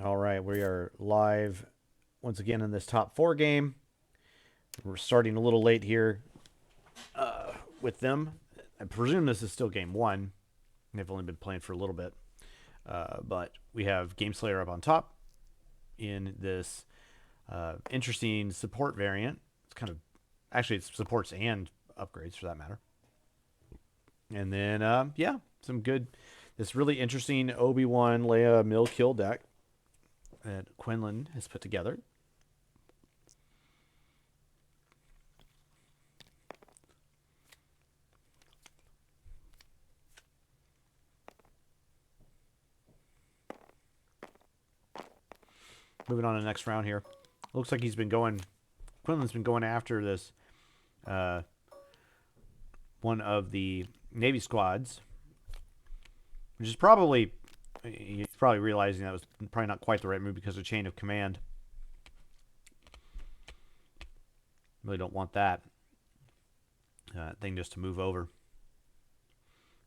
All right, we are live once again in this top four game. We're starting a little late here with them. I presume this is still game one. They've only been playing for a little bit. But we have Gameslayer up on top in this interesting support variant. It's kind of actually it supports and upgrades for that matter. And then yeah, some good. This really interesting Obi-Wan Leia mill kill deck that Quinlan has put together. Moving on to the next round here. Looks like he's been going. Quinlan's been going after this uh, one of the Navy squads, which is probably he's probably realizing that was probably not quite the right move because of chain of command. Really don't want that thing just to move over.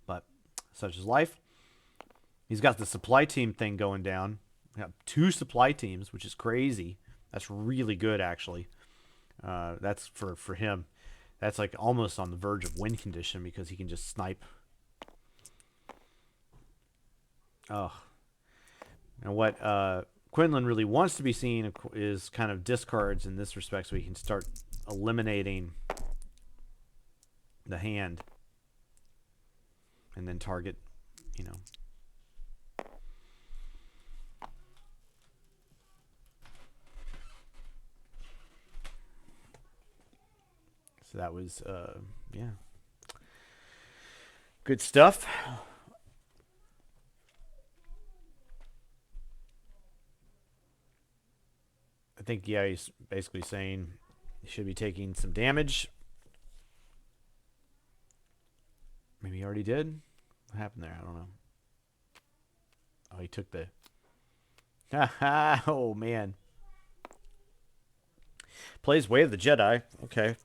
But such is life. He's got the supply team thing going down. We got two supply teams, which is crazy. That's really good, actually. That's for him. That's like almost on the verge of win condition because he can just snipe. Oh, and what Quinlan really wants to be seen is kind of discards in this respect, so he can start eliminating the hand and then target, you know. So that was, yeah, good stuff. I think, yeah, he's basically saying he should be taking some damage. Maybe he already did. What happened there? I don't know. Oh, he took the. Oh, man. Plays Way of the Jedi. Okay.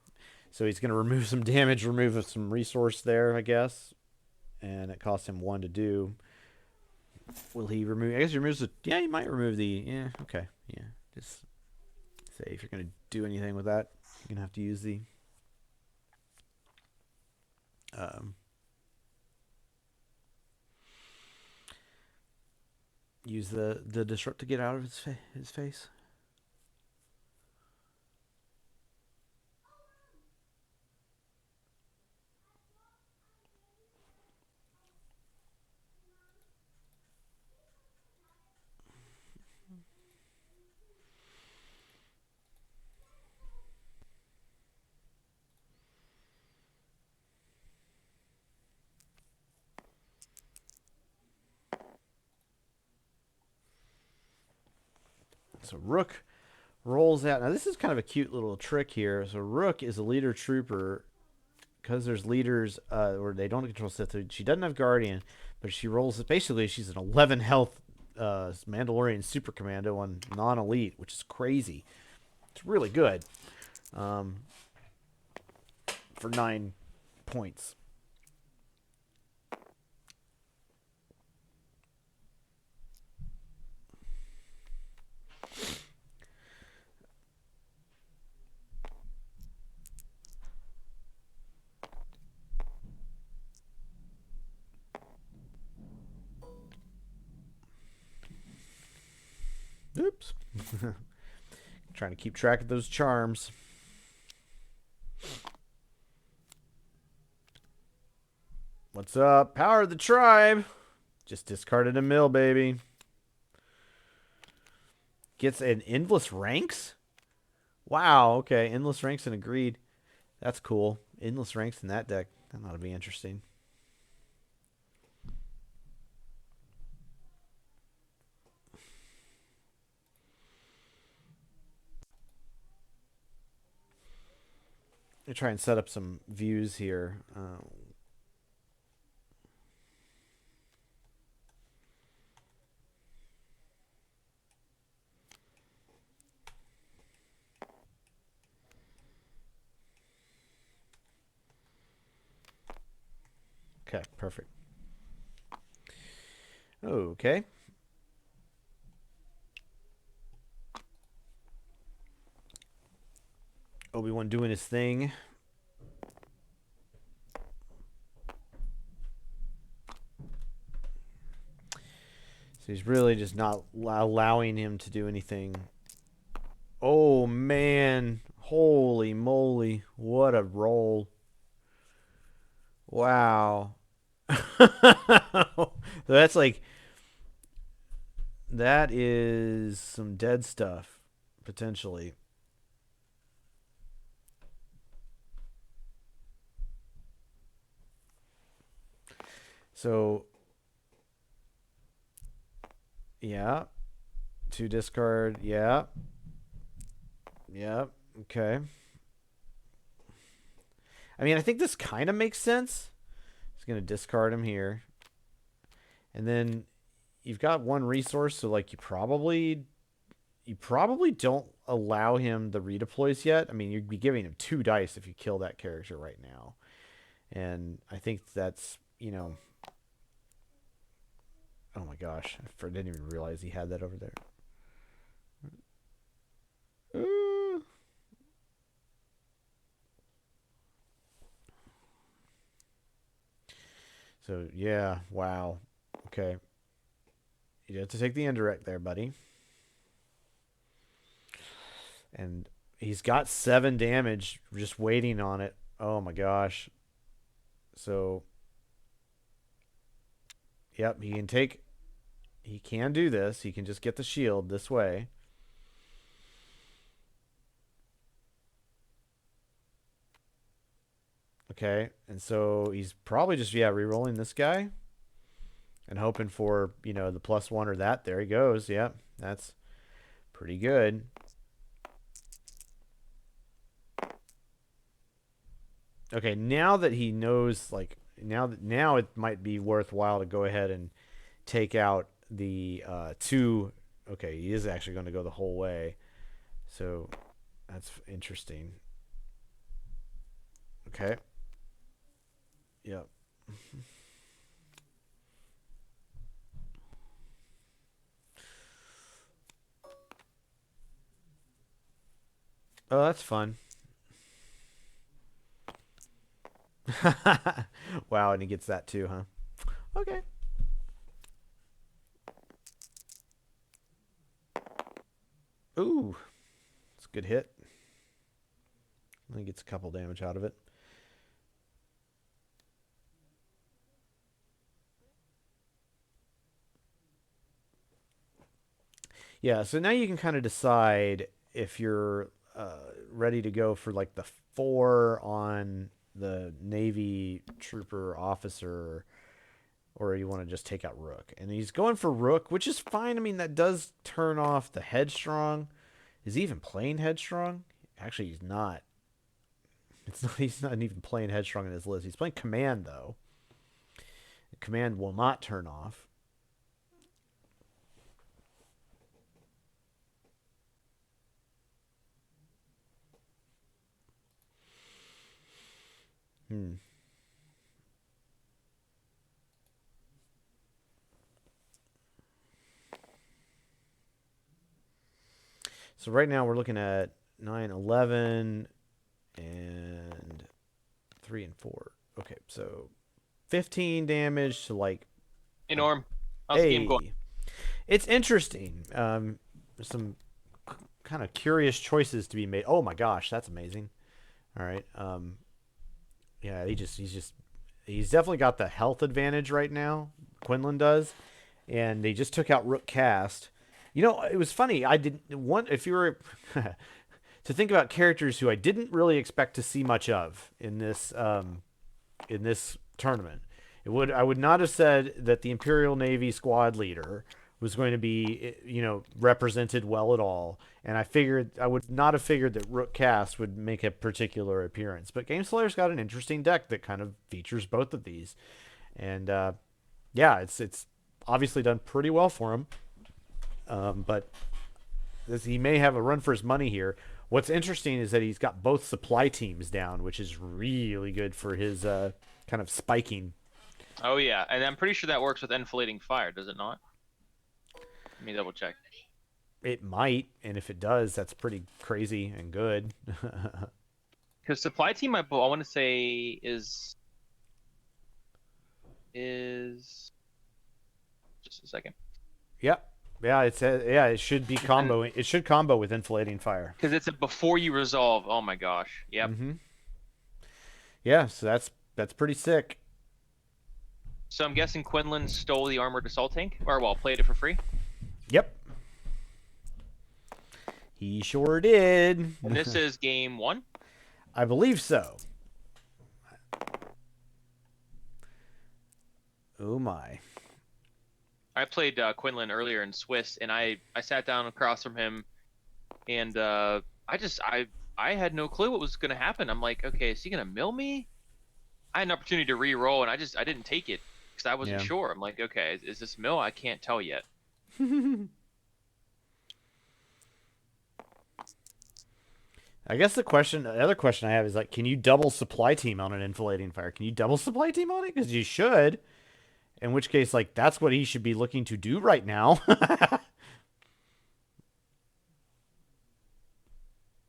So he's going to remove some damage, remove some resource there, I guess. And it costs him one to do. Will he remove? I guess he removes the. Yeah, he might remove the. Yeah, okay. Yeah. Just say if you're going to do anything with that, you're going to have to use the. Um, use the disrupt to get out of his face. So Rook rolls out. Now this is kind of a cute little trick here. So Rook is a leader trooper because there's leaders where they don't control Sith. She doesn't have Guardian, but she rolls. Basically, she's an 11 health Mandalorian super commando on non-elite, which is crazy. It's really good um, for 9 points. Oops. Trying to keep track of those charms. What's up? Power of the tribe. Just discarded a mill, baby. Gets an endless ranks? Wow, okay. Endless ranks and agreed. That's cool. Endless ranks in that deck. That ought to be interesting. Let me try and set up some views here. Okay, perfect. Okay. Obi-Wan doing his thing. So he's really just not allowing him to do anything. Oh, man. Holy moly. What a roll. Wow. That's like... That is some dead stuff, potentially. So... Yeah. 2 discard. Yeah. Yeah. Okay. I mean, I think this kind of makes sense. He's going to discard him here. And then you've got 1 resource, so like you probably don't allow him the redeploys yet. I mean, you'd be giving him 2 dice if you kill that character right now. And I think that's, oh my gosh, I didn't even realize he had that over there. So, yeah, wow. Okay. You have to take the indirect there, buddy. And he's got 7 damage just waiting on it. Oh my gosh. So, yep, he can do this. He can just get the shield this way. Okay, and so he's probably just, re-rolling this guy and hoping for, the +1 or that. There he goes. Yep, that's pretty good. Okay, now that he knows, like, now it might be worthwhile to go ahead and take out the 2. Okay, he is actually going to go the whole way. So that's interesting. Okay. Yep. Oh, that's fun. Wow, and he gets that too, huh? Okay. Ooh. It's a good hit. He gets a couple damage out of it. Yeah, so now you can kind of decide if you're ready to go for like the 4 on the Navy trooper officer, or you want to just take out Rook. And he's going for Rook, which is fine. I mean, that does turn off the Headstrong. Is he even playing Headstrong? Actually, he's not. He's not even playing Headstrong in his list. He's playing Command, though. Command will not turn off. So right now we're looking at 9, 11, and 3 and 4. Okay, so 15 damage to like... Hey, Norm. How's the game going? It's interesting. There's some kind of curious choices to be made. Oh my gosh, that's amazing. All right. Yeah, he's definitely got the health advantage right now. Quinlan does, and they just took out Rook Cast. It was funny. I didn't want, if you were to think about characters who I didn't really expect to see much of in this tournament. I would not have said that the Imperial Navy squad leader was going to be, represented well at all. And I would not have figured that Rook Cast would make a particular appearance. But Gameslayer's got an interesting deck that kind of features both of these. And, it's obviously done pretty well for him. But he may have a run for his money here. What's interesting is that he's got both supply teams down, which is really good for his kind of spiking. Oh, yeah. And I'm pretty sure that works with Enflating Fire, does it not? Let me double check. It might, and if it does, that's pretty crazy and good. Because supply team, I want to say is just a second. Yep. Yeah, it should be combo. It should combo with inflating fire. Because it's a before you resolve. Oh my gosh. Yep. Mm-hmm. Yeah, so that's pretty sick. So I'm guessing Quinlan stole the armored assault tank, or well, played it for free. Yep. He sure did. And this is game 1? I believe so. Oh my. I played Quinlan earlier in Swiss, and I sat down across from him, and I had no clue what was going to happen. I'm like, okay, is he going to mill me? I had an opportunity to re-roll, and I didn't take it because I wasn't sure. I'm like, okay, is this mill? I can't tell yet. I guess the other question I have is like, can you double supply team on an inflating fire? Can you double supply team on it? Because you should. In which case, like, that's what he should be looking to do right now.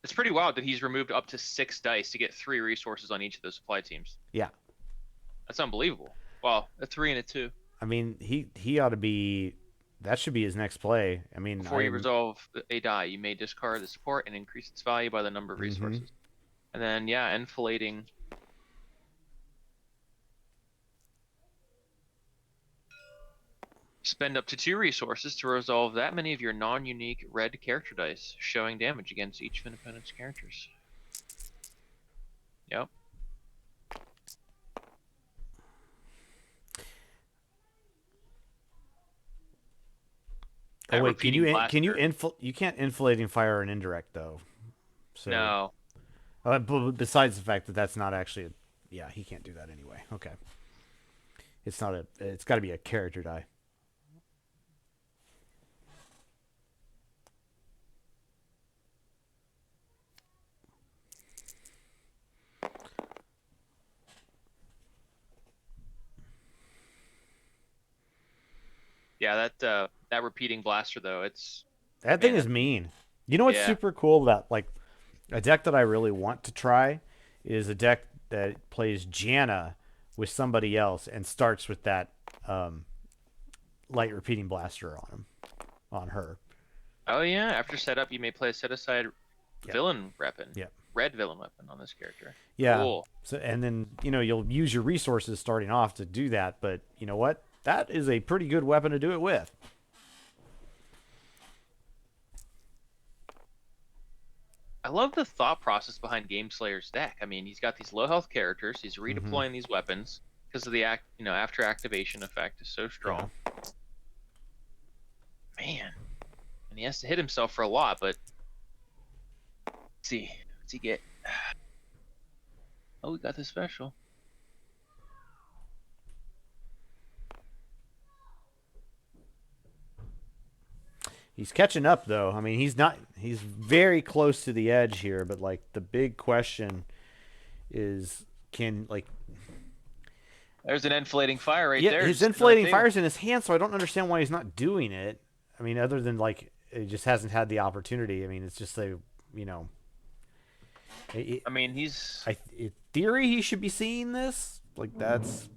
It's pretty wild that he's removed up to 6 dice to get 3 resources on each of those supply teams. Yeah. That's unbelievable. Well, a 3 and a 2. I mean, he ought to be. That should be his next play. I mean, Before you resolve a die, you may discard the support and increase its value by the number of resources. And then, yeah, inflating. Spend up to 2 resources to resolve that many of your non-unique red character dice, showing damage against each of independent's characters. Yep. Oh wait, you can't inflating fire an indirect though. So no. Besides the fact that that's not actually yeah, he can't do that anyway. Okay. It's got to be a character die. Yeah, that repeating blaster though, that thing is mean. You know what's super cool about like a deck that I really want to try is a deck that plays Janna with somebody else and starts with that light repeating blaster on her. Oh yeah, after setup you may play a set aside villain weapon. Yeah. Red villain weapon on this character. Yeah. Cool. So and then, you'll use your resources starting off to do that, but you know what? That is a pretty good weapon to do it with. I love the thought process behind Gameslayer's deck. I mean, he's got these low health characters. He's redeploying these weapons because of the after activation effect is so strong. Yeah. Man, and he has to hit himself for a lot. But let's see, what's he get? Oh, we got the special. He's catching up though. I mean, he's very close to the edge here, but like the big question is there's an inflating fire right there. Yeah, his inflating fire's in his hand, so I don't understand why he's not doing it. I mean, other than like it just hasn't had the opportunity. I mean, it's just in theory he should be seeing this. Like that's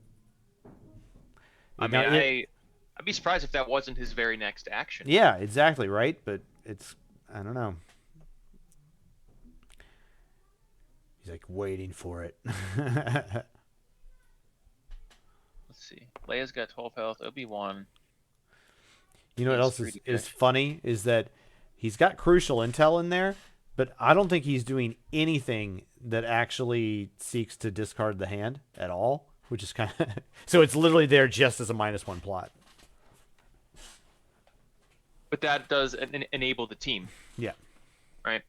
I'd be surprised if that wasn't his very next action. Yeah, exactly, right? But I don't know. He's like waiting for it. Let's see. Leia's got 12 health. Obi-Wan. You know what else is funny is that he's got crucial intel in there, but I don't think he's doing anything that actually seeks to discard the hand at all, which is kind of... So it's literally there just as a -1 plot. But that does enable the team. Yeah. Right?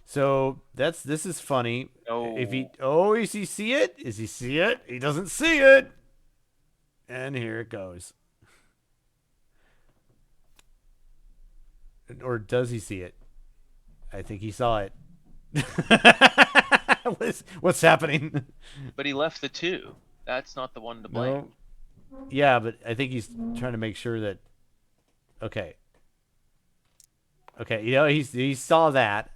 So this is funny. Oh. Is he see it? Is he see it? He doesn't see it. And here it goes. Or does he see it? I think he saw it. What's happening? But he left the 2. That's not the one to blame. No. Yeah, but I think he's trying to make sure that. Okay. Okay, he saw that.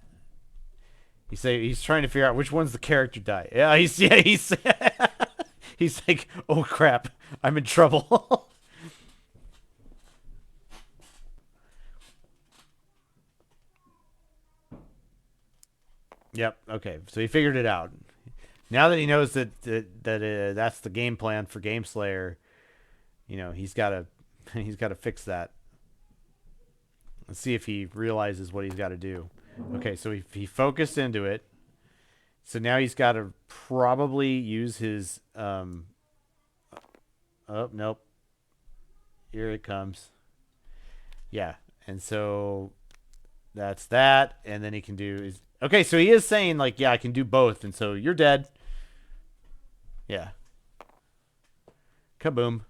He's trying to figure out which one's the character die. He's he's like, oh crap, I'm in trouble. Yep. Okay. So he figured it out. Now that he knows that's the game plan for Gameslayer, he's got to he's got to fix that. Let's see if he realizes what he's got to do. Okay, so he focused into it. So now he's got to probably use his oh nope. Here it comes. Yeah. And so that's that, and then he can do his. Okay, so he is saying like, yeah, I can do both, and so you're dead. Yeah. Kaboom.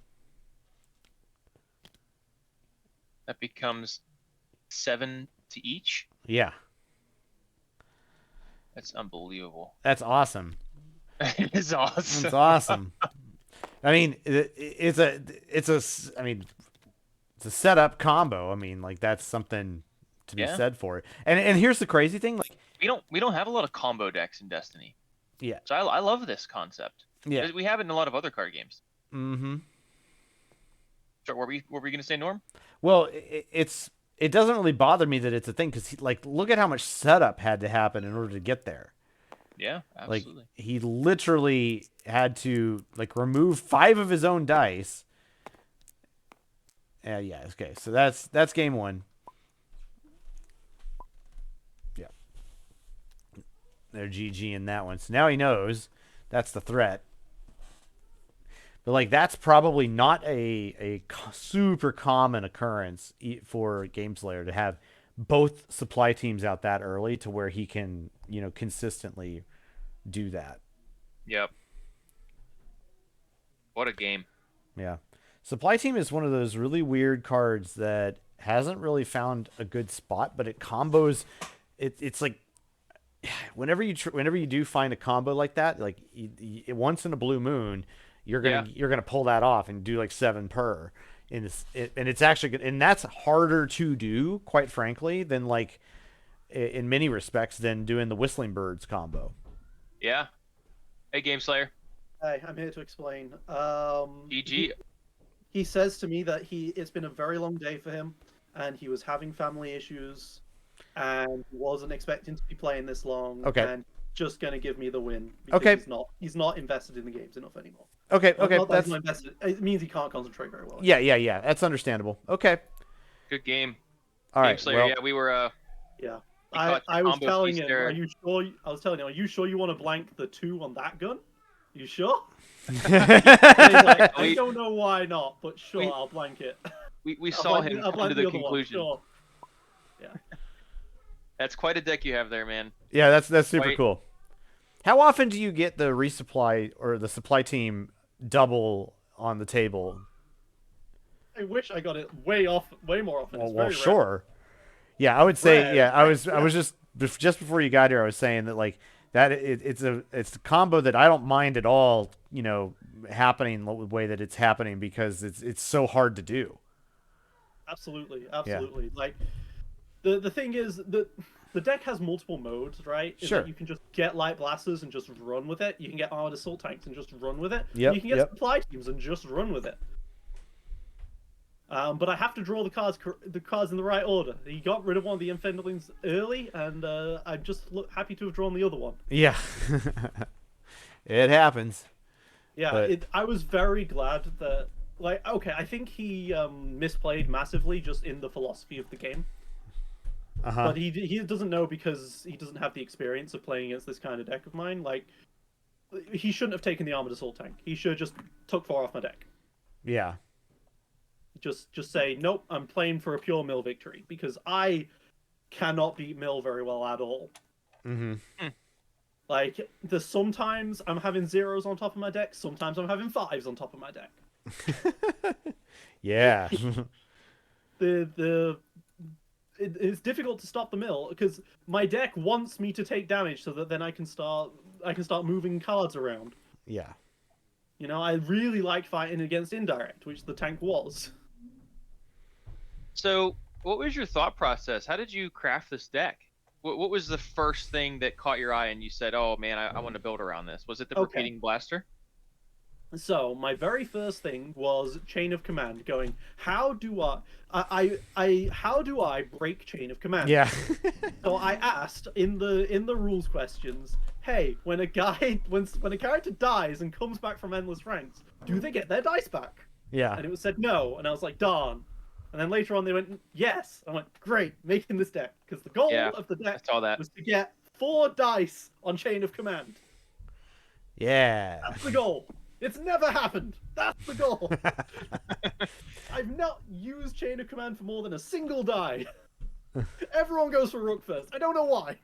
That becomes 7 to each. Yeah. That's unbelievable. That's awesome. It is awesome. That's awesome. I mean, it's a setup combo. I mean, like that's something to be said for it. And here's the crazy thing, like we don't have a lot of combo decks in Destiny. Yeah. So I love this concept. Yeah. We have it in a lot of other card games. Mm-hmm. So were we gonna say, Norm? Well, it doesn't really bother me that it's a thing because like look at how much setup had to happen in order to get there. Yeah, absolutely. Like he literally had to like remove 5 of his own dice. Yeah. Okay. So that's game 1. Yeah. They're GG in that one. So now he knows that's the threat. But like that's probably not a super common occurrence for Gameslayer to have both supply teams out that early to where he can, consistently do that. Yep. What a game. Yeah. Supply team is one of those really weird cards that hasn't really found a good spot, but it combos. It's like whenever you do find a combo like that, like once in a blue moon, you're gonna pull that off and do like 7 per. And it's actually good, and that's harder to do, quite frankly, than like in many respects than doing the Whistling Birds combo. Yeah. Hey, Gameslayer. Hey, I'm here to explain. GG. He says to me that it's been a very long day for him, and he was having family issues, and wasn't expecting to be playing this long. Okay. And just gonna give me the win. Because Okay. He's not invested in the games enough anymore. Okay. Not that That's he's not invested. It means he can't concentrate very well. Yeah. That's understandable. Okay. Good game. All right. Gameslayer, Well, yeah, we were. Yeah. He caught the I was combo telling piece him, there. are you sure? I was telling him, are you sure you want to blank the 2 on that gun? You sure? And he's like, I don't know why not, but sure, I'll blank it. We saw him I'll come blank to the other one, conclusion. sure. Yeah. That's quite a deck you have there, man. yeah, that's super cool. How often do you get the resupply or the supply team double on the table? I wish I got it way more often. It's very rare. Sure. Yeah, I would say Rare. yeah. I was just before you got here. I was saying that like that it's a combo that I don't mind at all. Happening the way that it's happening because it's so hard to do. Absolutely. Like the thing is that the deck has multiple modes, right? Sure. You can just get light blasters and just run with it. You can get armored assault tanks and just run with it. Yep, You can get supply teams and just run with it. But I have to draw the cards in the right order. He got rid of one of the Infernalings early, and I'm just happy to have drawn the other one. Yeah. It happens. Yeah, But- I was very glad that, like, okay, I think he misplayed massively just in the philosophy of the game. Uh-huh. But he doesn't know because he doesn't have the experience of playing against this kind of deck of mine. Like, he shouldn't have taken the armored assault tank. He should have just took 4 off my deck. Yeah. Just say, nope, I'm playing for a pure mill victory, because I cannot beat mill very well at all. Mm-hmm. Like, sometimes I'm having 0s on top of my deck, sometimes I'm having 5s on top of my deck. Yeah. It's difficult to stop the mill because my deck wants me to take damage so that then I can start moving cards around. Yeah. I really like fighting against indirect, which the tank was. So, what was your thought process? How did you craft this deck? What was the first thing that caught your eye and you said, "Oh man, I want to build around this"? Was it the Okay. repeating blaster? So my very first thing was chain of command. Going, how do how do I break chain of command? Yeah. So I asked in the rules questions, hey, when a character dies and comes back from endless ranks, do they get their dice back? Yeah. And it was said no, and I was like, darn. And then later on they went yes. I went, great, making this deck because the goal Yeah, of the I deck saw that. was to get 4 dice on chain of command. Yeah. That's the goal. It's never happened. That's the goal. I've not used chain of command for more than a single die. Everyone goes for Rook first. I don't know why.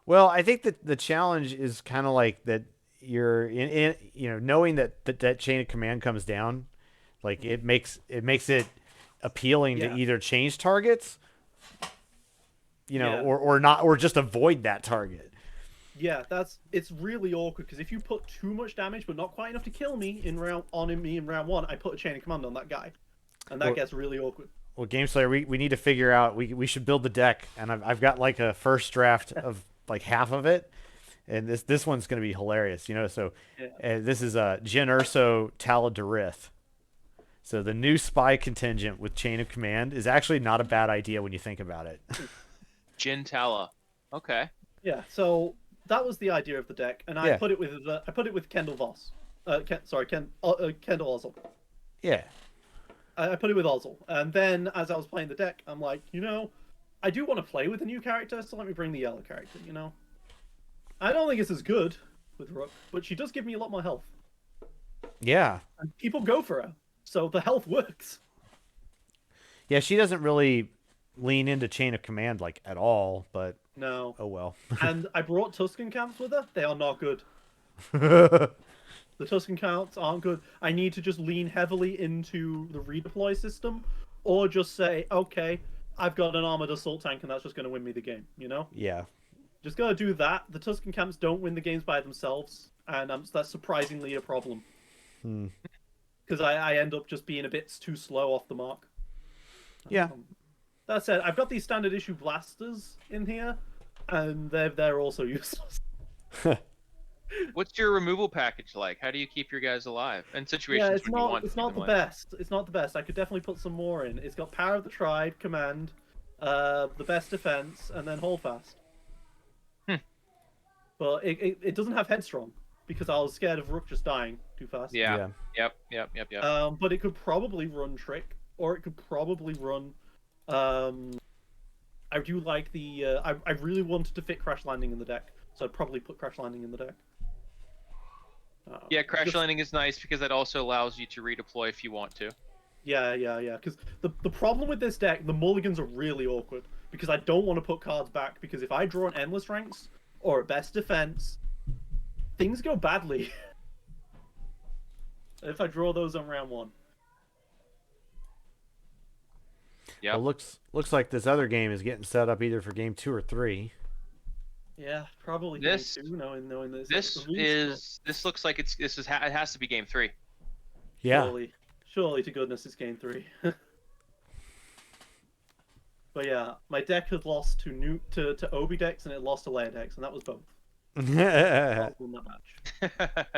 Well, I think that the challenge is kind of like that you're in knowing that chain of command comes down, like it makes it appealing Yeah. to either change targets, Yeah. or not, or just avoid that target. Yeah, it's really awkward because if you put too much damage but not quite enough to kill me in round 1, I put a chain of command on that guy, and that Well- gets really awkward. Well, Gameslayer, we need to figure out, we should build the deck, and I've got like a first draft of like half of it, and this one's going to be hilarious, So Yeah. this is Jin Urso Taladarith. So the new spy contingent with chain of command is actually not a bad idea when you think about it. Jin Tala. Okay. Yeah, so that was the idea of the deck, and I Yeah. put it with Kendall Voss. Kendall Ozzel. Yeah. I put it with Ozzel, and then as I was playing the deck, I'm like, I do want to play with a new character, so let me bring the yellow character. I don't think it's as good with Rook, but she does give me a lot more health, Yeah. and people go for her, so the health works. Yeah, she doesn't really lean into chain of command like at all, but No, oh well. and I brought Tuscan camps with her. They are not good. The Tuscan counts aren't good. I need to just lean heavily into the redeploy system, or just say, okay, I've got an armored assault tank, and that's just going to win me the game. Yeah. Just gotta do that. The Tuscan camps don't win the games by themselves, and that's surprisingly a problem. Because I end up just being a bit too slow off the mark. Yeah. That said, I've got these standard issue blasters in here, and they're also useless. What's your removal package like? How do you keep your guys alive in situations Yeah, it's when you want it's to not keep the them alive? best. It's not the best. I could definitely put some more in. It's got Power of the Tribe, Command, the best defense, and then Hold Fast. But it doesn't have Headstrong because I was scared of Rook just dying too fast. Yeah. Yep. But it could probably run Trick, or it could probably run. I do like the. I really wanted to fit Crash Landing in the deck, so I'd probably put Crash Landing in the deck. Yeah, Crash just- Landing is nice because that also allows you to redeploy if you want to. Yeah. Because the problem with this deck, the mulligans are really awkward because I don't want to put cards back because if I draw an Endless Ranks or a Best Defense, things go badly. If I draw those on round 1. Yeah. Well, looks like this other game is getting set up either for game 2 or 3. Yeah, probably This- game 2, knowing this. This looks like it has to be game 3. Yeah. Surely to goodness it's game 3. But yeah, my deck had lost to Obi decks and it lost to Leia decks, and that was both. Yeah, In that match.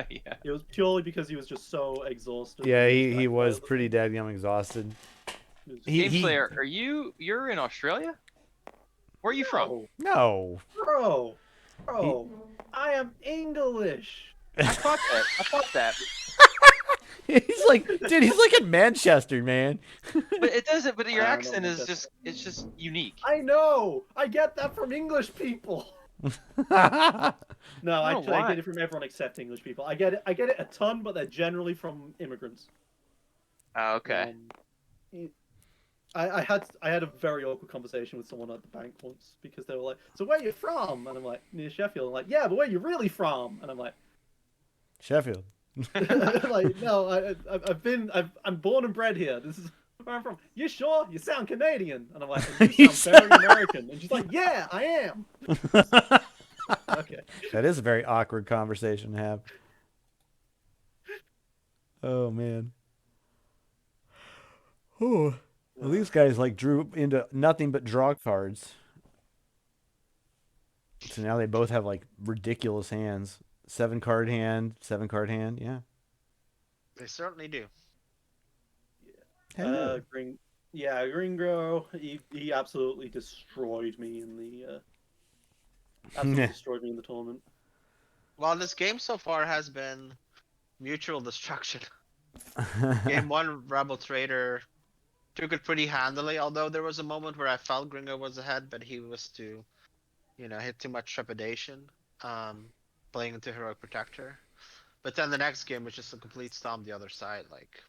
Yeah. It was purely because he was just so exhausted. he was pretty dadgum exhausted. Gameslayer, you're in Australia? Where are you from? No. Bro, I am English. I thought that. He's like in Manchester, man. But it doesn't. But your I don't accent know, is that's- it's just unique. I know. I get that from English people. No, I No, get why? it from everyone except English people. I get it a ton, but they're generally from immigrants. Oh, okay. I had a very awkward conversation with someone at the bank once because they were like, "So where you from?" And I'm like, "Near Sheffield." And like, "Yeah, but where you really from?" And I'm like, Sheffield. "Like, no, I'm born and bred here. This is where I'm from." "You sure? You sound Canadian." And I'm like, "You sound very American." And she's like, "Yeah, I am." Okay. That is a very awkward conversation to have. Oh man. Oh, well, these guys like drew into nothing but draw cards. So now they both have like ridiculous hands. 7-card hand, 7-card hand. Yeah. They certainly do. Hello. Gringo, he absolutely destroyed me in the tournament. Well, this game so far has been mutual destruction. Game 1, Rebel Trader took it pretty handily, although there was a moment where I felt Gringo was ahead, but he was too, hit too much trepidation, playing into Heroic Protector. But then the next game was just a complete stomp the other side, like,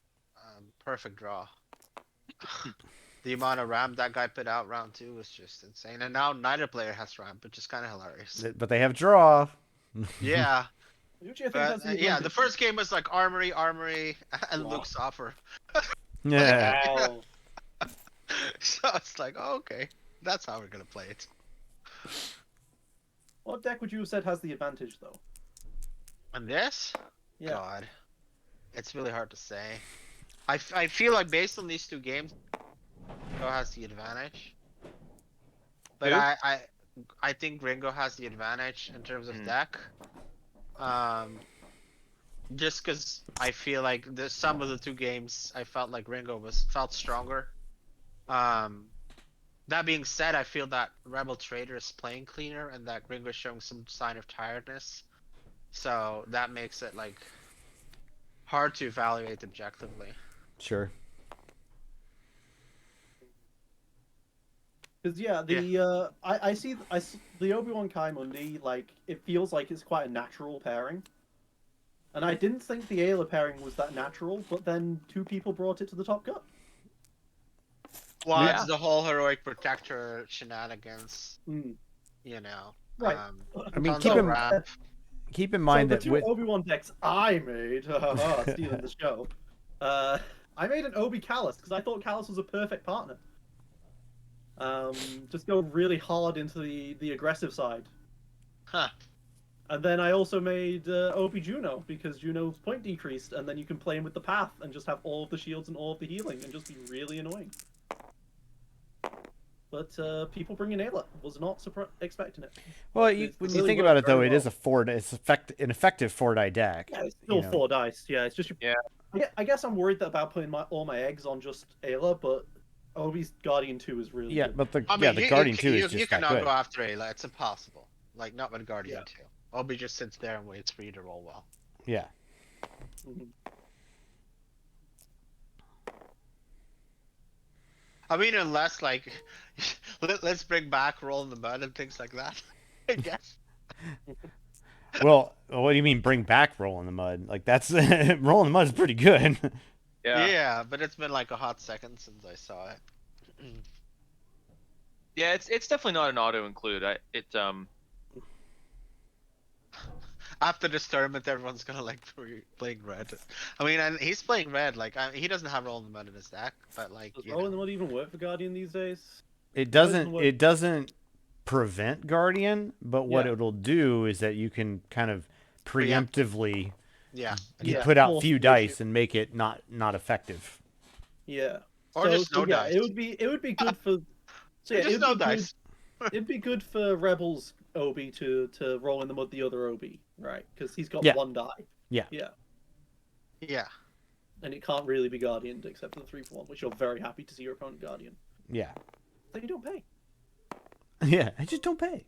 perfect draw. The amount of ramp that guy put out round 2 was just insane. And now neither player has ramp, which is kind of hilarious. But they have draw. Yeah. Which I think But, has the yeah, the advantage. first game was like Armory, and Wow. Luke's offer. Yeah. Wow. So it's like, oh, okay, that's how we're gonna play it. What deck would you have said has the advantage, though? And this? Yeah. God. It's really hard to say. I feel like based on these two games, Ringo has the advantage. But Who? I think Ringo has the advantage in terms of Mhm. deck. Just because I feel like some of the two games I felt like Ringo felt stronger. That being said, I feel that Rebel Trader is playing cleaner and that Ringo is showing some sign of tiredness. So that makes it like hard to evaluate objectively. Sure. Because I see the Obi-Wan Kai Mundi, like, it feels like it's quite a natural pairing. And I didn't think the Ayla pairing was that natural, but then two people brought it to the top cut. Well, Yeah. it's the whole Heroic Protector shenanigans, Right. I mean, tons keep of in- ramp. Keep in mind So the that two with Obi-Wan decks I made, stealing the show. I made an Obi Callus because I thought Callus was a perfect partner. Just go really hard into the aggressive side. Huh. And then I also made Obi Juno because Juno's point decreased, and then you can play him with the path and just have all of the shields and all of the healing and just be really annoying. But people bringing Ayla was not expecting it. well, It when really you think worked about it though, very it is well. an effective 4-die deck. Yeah, it's still you know. 4 dice. Yeah, it's just Yeah. I guess I'm worried about putting all my eggs on just Ayla, but Obi's Guardian 2 is really Yeah, good. but the I mean, the Guardian 2 is you just that cannot good. go after Ayla. It's impossible. Like, not with Guardian Yeah. 2. Obi just sits there and waits for you to roll well. Yeah. Mhm. I mean, unless, like, let's bring back Roll in the Mud and things like that. I guess. Well, what do you mean bring back Roll in the Mud? Like that's Roll in the Mud is pretty good. Yeah, but it's been like a hot second since I saw it. Yeah, it's definitely not an auto include. After this tournament, everyone's gonna like playing red. I mean, and he's playing red. Like, he doesn't have Roll in the Mud in his deck, but like, Does Roll in the Mud even work for Guardian these days? It doesn't doesn't. work. It doesn't prevent Guardian, but what Yeah. it'll do is that you can kind of preemptively yeah, Yeah. put out Force few the issue. dice and make it not effective. Yeah. Or just no yeah, dice. it would be good for. So yeah, just no it'd be dice. It'd be good for Rebels Obi to roll in the mud the other Obi, right? Because he's got Yeah. 1 die. Yeah. Yeah. Yeah. And it can't really be Guardianed except for the 3-for-1, which you're very happy to see your opponent Guardian. Yeah. So you don't pay. Yeah. I just don't pay.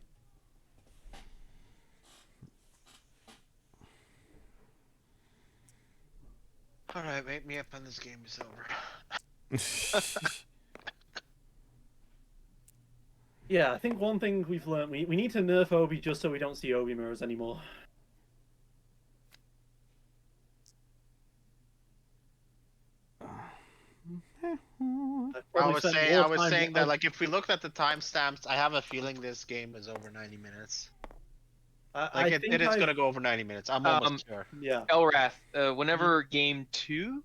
All right, make me up when this game is over. Yeah, I think one thing we've learned, we need to nerf Obi just so we don't see Obi mirrors anymore. I was saying that like if we looked at the timestamps, I have a feeling this game is over 90 minutes. Like it is gonna go over 90 minutes. I'm almost sure. Yeah. Elrath, whenever game 2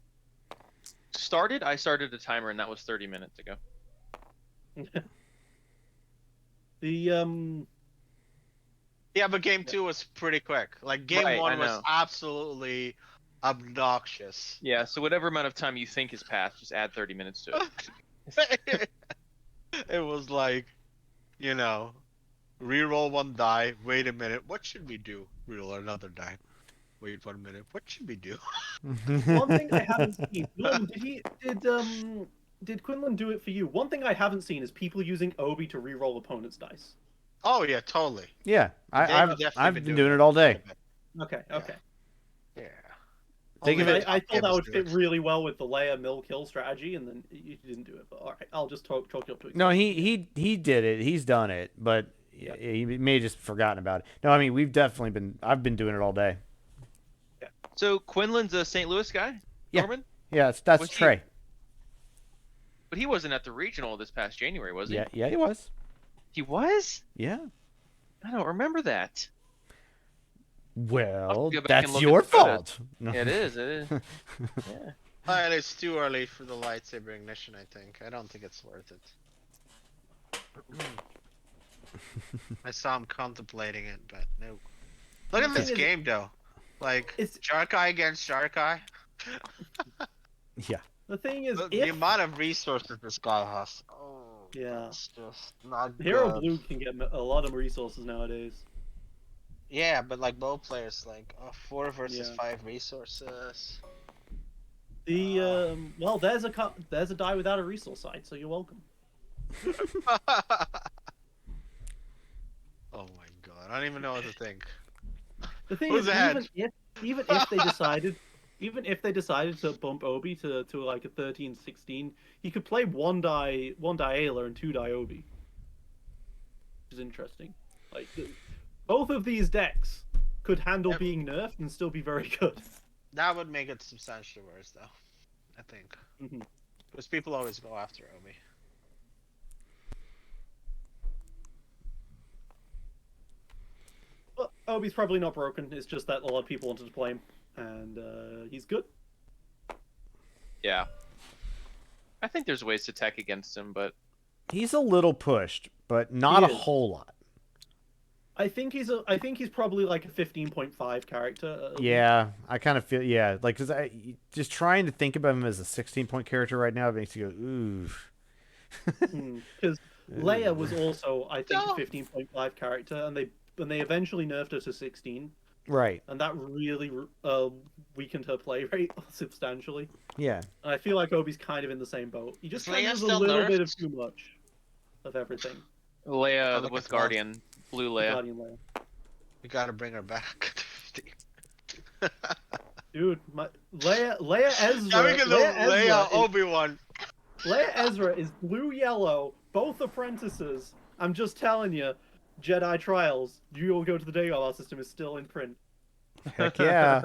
started, I started a timer and that was 30 minutes ago. The Yeah, but game 2 was pretty quick. Like game Right, 1 I was know. absolutely obnoxious. Yeah, so whatever amount of time you think has passed, just add 30 minutes to it. It was like, Reroll one die. Wait a minute. What should we do? Reroll another die. Wait 1 minute. What should we do? One thing I haven't seen. Norman, did Quinlan do it for you? One thing I haven't seen is people using Obi to reroll opponents' dice. Oh yeah, totally. Yeah, They've I've definitely been doing it all day. Okay, Yeah. okay. Yeah. Think of Only it- the I top thought that gamers would do fit it. really well with the Leia mill kill strategy, and then you didn't do it. But all right, I'll just chalk you up to it. No, he did it. He's done it, but Yeah. he may have just forgotten about it. No, I mean I've been doing it all day. So Quinlan's a St. Louis guy, Yeah. Norman, Yeah, that's Was he- Trey. but he wasn't at the regional this past January, was he? Yeah, he was. He was. Yeah. I don't remember that. Well, go back and that's look at your the photos. fault. No. Yeah, it is. It is. Yeah. And it's too early for the lightsaber ignition, I think. I don't think it's worth it. I saw him contemplating it, but no. Look at this Is it- game, though. Like, It's- Shark Eye against Shark Eye. Yeah. The thing is, The if amount of resources this guy has. Oh, Yeah. it's just not Hero good. Blue can get a lot of resources nowadays. Yeah, but like both players, like 4 versus Yeah. 5 resources. The well, there's a die without a resource side, so you're welcome. Oh my god, I don't even know what to think. The thing Who's is, ahead? even if they decided, even if they decided to bump Obi to like a 13-16, he could play one die Ayla and 2 die Obi, which is interesting. Like both of these decks could handle Yep. being nerfed and still be very good. That would make it substantially worse, though. I think. Mhm. Because people always go after Obi. But Obi's probably not broken. It's just that a lot of people wanted to play him, and he's good. Yeah. I think there's ways to tech against him, but He's a little pushed, but not a He is. whole lot. I think he's probably like a 15.5 character. Yeah, I kind of feel like because I just trying to think about him as a 16-point character right now makes you go ooh. Because Leia was also, I think, No. a 15.5 character, and they eventually nerfed her to 16, Right. and that really weakened her play rate substantially. Yeah. And I feel like Obi's kind of in the same boat. He just Is kind Leia of does a still little bit nerfed? of too much of everything. Leia look with at that. Guardian, blue Leia. Guardian Leia. We gotta bring her back to 50. Dude, Leia Ezra. Now we can do Leia Obi-Wan. Leia Ezra is blue yellow, both apprentices. I'm just telling you, Jedi Trials, you will go to the Dagobah system is still in print. Heck yeah.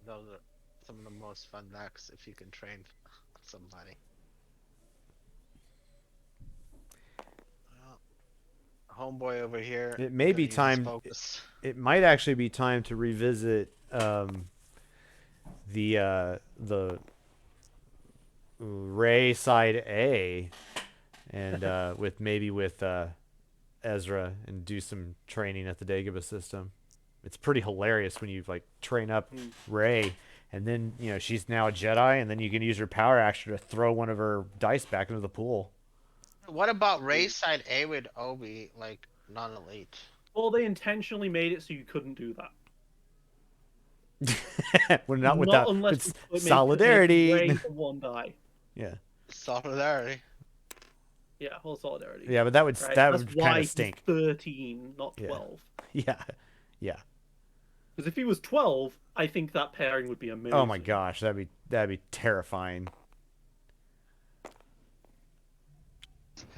Those are some of the most fun decks if you can train somebody. Well, homeboy over here. It may be gonna use his time- focus. It might actually be time to revisit the Ray side A, and with Ezra and do some training at the Dagobah system. It's pretty hilarious when you like train up Ray, and then she's now a Jedi, and then you can use her power action to throw one of her dice back into the pool. What about Ray's side A with Obi, like non-elite? Well, they intentionally made it so you couldn't do that. Well, not with that. unless It's you make solidarity. Ray the one die. Yeah. Solidarity. Yeah, well, solidarity. Yeah, but that would Right? that That's would why kind of he's stink. 13, not Yeah. 12. Yeah. Yeah. Because if he was 12, I think that pairing would be amazing. Oh my gosh, that'd be terrifying.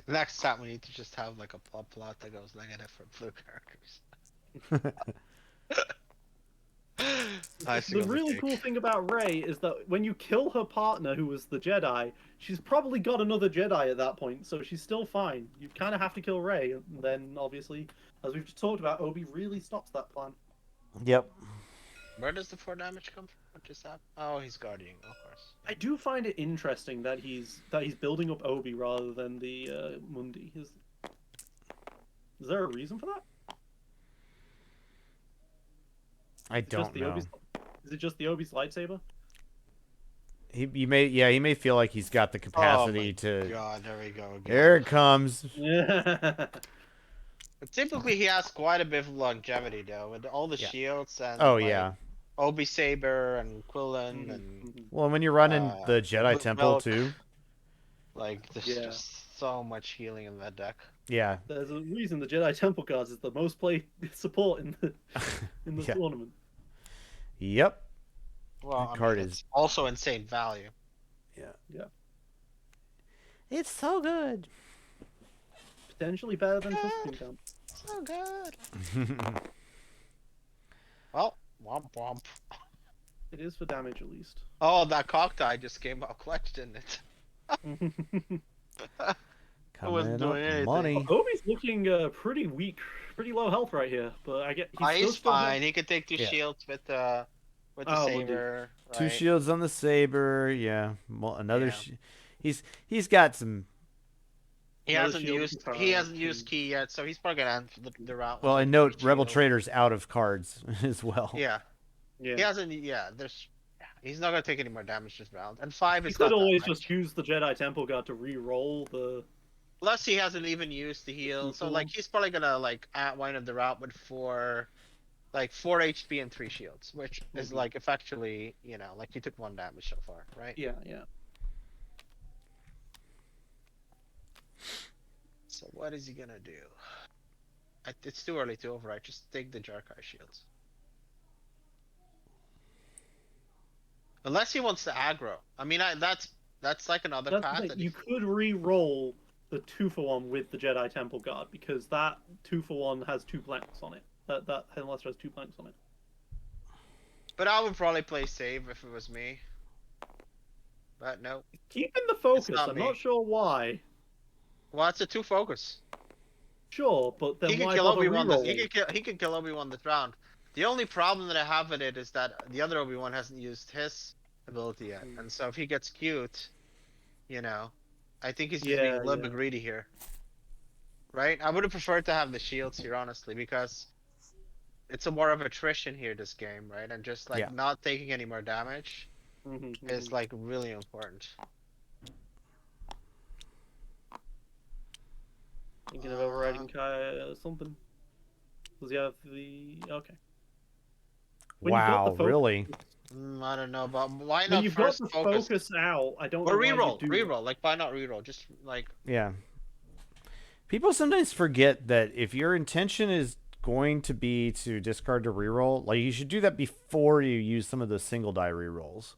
Next time we need to just have like a plot that goes negative for blue characters. The really cool thing about Rey is that when you kill her partner, who was the Jedi, she's probably got another Jedi at that point, so she's still fine. You kind of have to kill Rey, and then obviously, as we've just talked about, Obi really stops that plan. Yep. Where does the 4 damage come from? What just happened? Oh, he's guarding, of course. I do find it interesting that he's building up Obi rather than the Mundi. Is there a reason for that? I Is it just don't the know. Obi's, is it just the Obi's lightsaber? he may feel like he's got the capacity to. God, there we go again. There it comes. Yeah. But typically, he has quite a bit of longevity, though, with all the Yeah. shields and Oh like, yeah. Obi Saber and Quillan and Well, when you're running the Jedi Blue Temple Milk, too. like there's Yeah. just so much healing in that deck. Yeah. There's a reason the Jedi Temple Guards is the most played support in the Yeah. tournament. Yep. Well, That I card mean, is- it's also insane value. Yeah. It's so good. Potentially better than Tusken Camp. So good. Well, womp womp. It is for damage at least. Oh, that cocktail just came out clutch, didn't it? Coming wasn't doing up anything. money. Obi's looking pretty weak, pretty low health right here. But I get He's still fine. He could take 2 Yeah. shields with the Oh, will do. saber. Two right? shields on the saber. Yeah. Another. Yeah. He's got some. He Another hasn't shield used with he hasn't power, used key yet, so he's probably gonna end the route. Well, with and like note 3 Rebel shields. Trader's out of cards as well. Yeah, Yeah. he hasn't. Yeah, he's not gonna take any more damage this round. And 5 He is could not that always much. just use the Jedi Temple Guard to re-roll the. Plus, he hasn't even used the heal, so like he's probably gonna like wind up the route with 4 HP and 3 shields, which is Mhm. like effectively, like he took 1 damage so far, right? Yeah, yeah. So what is he gonna do? It's too early to override. Just take the Jarkai shields. Unless he wants to aggro. I mean, that's like another That's the path. thing, That you could re-roll the 2-for-1 with the Jedi Temple Guard because that 2-for-1 has 2 blanks on it. That unless has 2 blanks on it. But I would probably play save if it was me. But no. Keeping the focus, not I'm me. not sure why. Well, it's a 2 focus. Sure, but then He can why kill bother Obi-Wan. re-rolling? He can kill Obi-Wan this round. The only problem that I have with it is that the other Obi-Wan hasn't used his ability yet, and so if he gets cute, I think he's just being a little bit greedy here. Right? I would have preferred to have the shields here, honestly, because it's a more of attrition here this game, right? And just like not taking any more damage is like really important. Thinking of overriding Kai something. Does he have the okay? When you've got Wow, the focus- really? I don't know, but why When not you've got first the focus? focus out, I don't Or know why you reroll, do reroll. Like, why not reroll? Just like Yeah. People sometimes forget that if your intention is going to be to discard to reroll, like you should do that before you use some of the single die rerolls.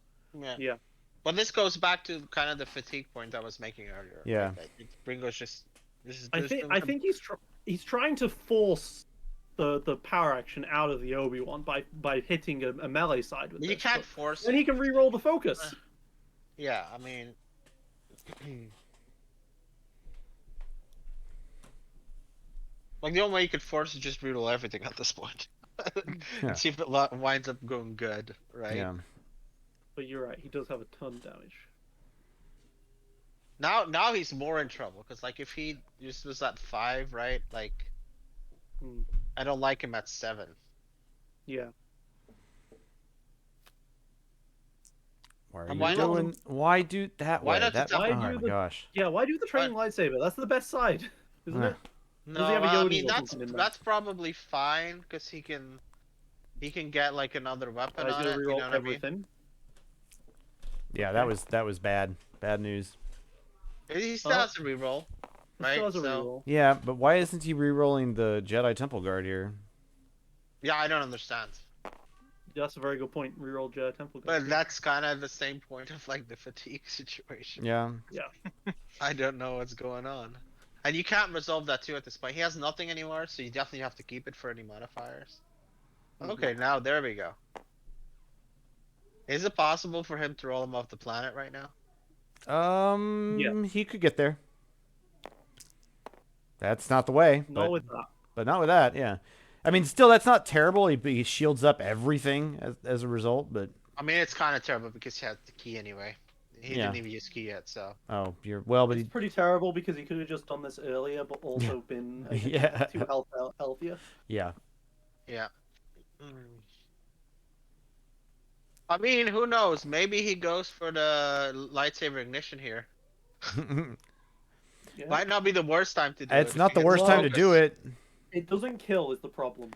Yeah. But this goes back to kind of the fatigue point I was making earlier. Yeah. Right? Like, Ringo's just. I think he's trying to force the power action out of the Obi-Wan by hitting a melee side with You this, can't but force. then he can re-roll the focus. Yeah, I mean. Like the only way you could force is just reroll everything at this point. Yeah. See if it winds up going good, right? Yeah. But you're right, he does have a ton of damage. Now he's more in trouble because like if he just was at 5, right? Like I don't like him at 7. Yeah. Why are And you why not- doing? Why do that why way? not That, the- oh why my do the- gosh. Yeah, why do the training lightsaber? That's the best side, isn't Yeah. it? No, Does he have a I Yoda mean or that's something in there? that's probably fine because he can get like another weapon He's on gonna it. You reroll know what I mean? everything. Yeah, that was bad. Bad news. He still has a reroll, He right? still has a So reroll. Yeah, but why isn't he re-rolling the Jedi Temple Guard here? yeah, I don't understand. That's a very good point. Reroll Jedi Temple Guard. But that's kind of the same point of like the fatigue situation. Yeah. I don't know what's going on. And you can't resolve that too at this point. He has nothing anymore, so you definitely have to keep it for any modifiers. Okay, now there we go. Is it possible for him to roll him off the planet right now? Yeah. He could get there. That's not the way. Not with that. But not with that, yeah. I mean, still, that's not terrible. He shields up everything as a result, but... I mean, it's kind of terrible because he had the key anyway. He Yeah. didn't even use key yet, so. Oh, but It's pretty terrible because he could have just done this earlier, but also been Yeah. too healthier. Yeah. Yeah. I mean, who knows? Maybe he goes for the lightsaber ignition here. Yeah. Might not be the worst time to do It's it. not if the he gets worst time to do focus. it. It doesn't kill is the problem.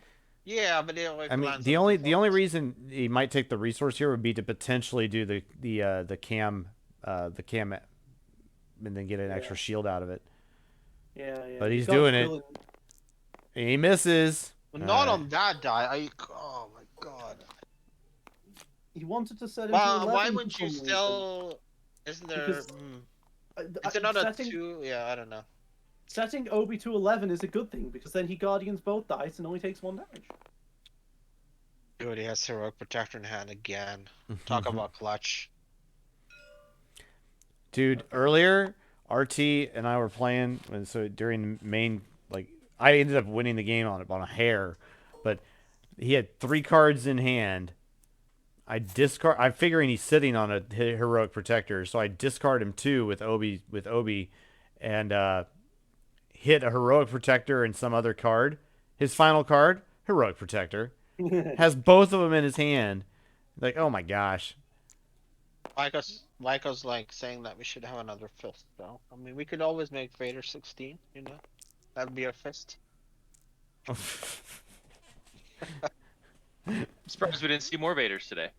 Yeah, but it like I mean, lands the on only focus. reason he might take the resource here would be to potentially do the cam, and then get an extra shield out of it. Yeah. But he's got doing it. Quinlan- He misses. But not Alright. on that die. Oh my god. He wanted to set him to Well, 11 why for wouldn't you some reason. still? Isn't there? Because- It's another setting, 2. Yeah, I don't know. setting Obi to 11 is a good thing because then he guardians both dice and only takes 1 damage. Dude, he has heroic protector in hand again. Talk about clutch. Dude, earlier RT and I were playing, and so during the main, like, I ended up winning the game on a hair, but he had 3 cards in hand. I'm figuring he's sitting on a heroic protector, so I discard him 2 with Obi, and hit a heroic protector and some other card. His final card, heroic protector, has both of them in his hand. Like, oh my gosh. Lyco's like saying that we should have another fist, though. I mean, we could always make Vader 16. You know, that'd be our fist. I'm surprised we didn't see more Vaders today.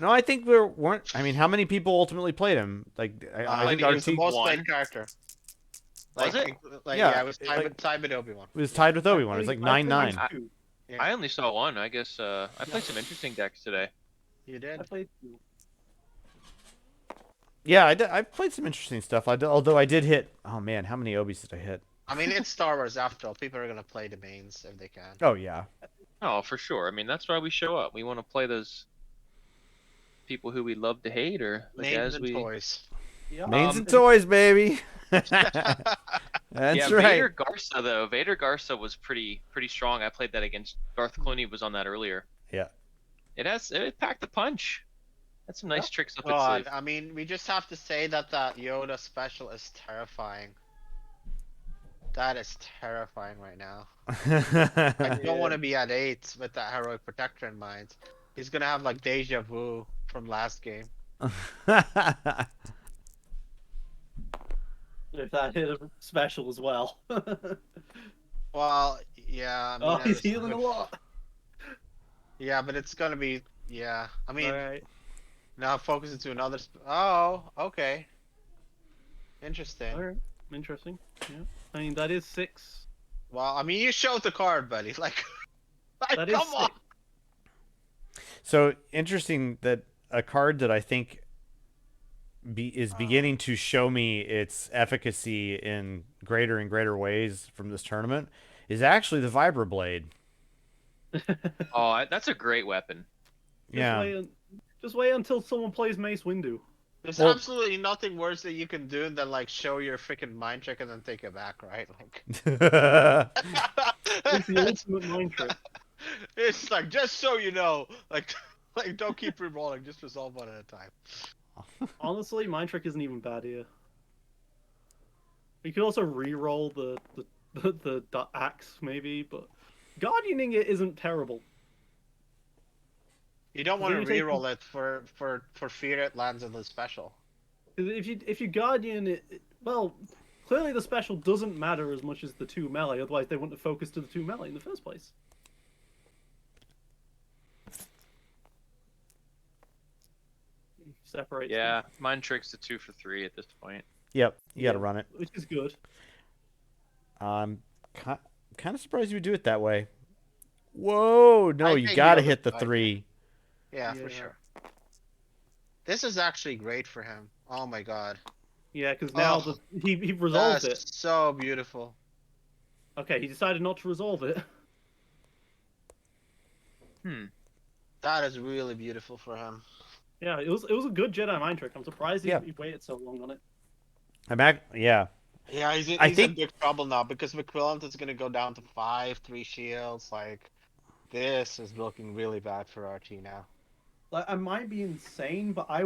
No, I think there weren't. I mean, how many people ultimately played him? Like, I think it He's the RT most won. played character. Was Like, it? Like, Yeah, yeah, it was like- tied with Obi-Wan. was tied with Obi-Wan. It was like 9-9. Yeah. I only saw one. I guess I played some interesting decks today. You I did. played 2. Yeah, I played some interesting stuff. Although I did hit. Oh man, how many Obis did I hit? I mean, it's Star Wars after all. People are gonna play the mains if they can. Oh yeah. Oh, for sure. I mean, that's why we show up. We want to play those people who we love to hate, or like Mains as and we. toys. Yeah. Mains and toys, baby. That's Yeah, right. Vader Garza though. Vader Garza was pretty strong. I played that against Darth Clooney. Was on that earlier. Yeah. It packed the punch. That's some nice tricks up its God, sleeve. I mean, we just have to say that that Yoda special is terrifying. That is terrifying right now. I don't want to be at 8 with that heroic protector in mind. He's gonna have like deja vu from last game. If that hit a special as well. Well, yeah. I mean, Oh, he's it's healing a good. lot. Yeah, but it's gonna be. Yeah, I mean, Alright. now focus it to another. Oh, okay. Interesting. Alright. Interesting. Yeah. I mean, that is 6. Well, I mean, you showed the card, buddy. Like That is come on. 6. So interesting that a card that I think is beginning to show me its efficacy in greater and greater ways from this tournament is actually the Vibroblade. Oh, that's a great weapon. Yeah. Just wait until someone plays Mace Windu. There's Well- absolutely nothing worse that you can do than like show your freaking mind trick and then take it back, right? Like It's the ultimate mind trick. it's like just so you know, like don't keep re-rolling, just resolve one at a time. Honestly, mind trick isn't even bad here. You could also re-roll the axe maybe, but guardianing it isn't terrible. You don't want to Then you take- re-roll it for fear it lands in the special. If you guardian it, well, clearly the special doesn't matter as much as the 2 melee. Otherwise, they wouldn't have focused to the 2 melee in the first place. Separates them, Yeah, mind tricks to 2 for 3 at this point. Yep. You got to Yeah. run it. which is good. I'm kind of surprised you would do it that way. Whoa! No, I you think got to Yoda's hit the fine. 3. Yeah, for Yeah. sure. This is actually great for him. Oh my god. Yeah, because now Oh, he resolved That's it. so beautiful. Okay, he decided not to resolve it. That is really beautiful for him. Yeah, it was a good Jedi mind trick. I'm surprised Yeah. he waited so long on it. Yeah. Yeah, he's I in think- big trouble now because McQuillan is gonna go down to 5, 3 shields. Like, this is looking really bad for RT now. Like, I might be insane, but I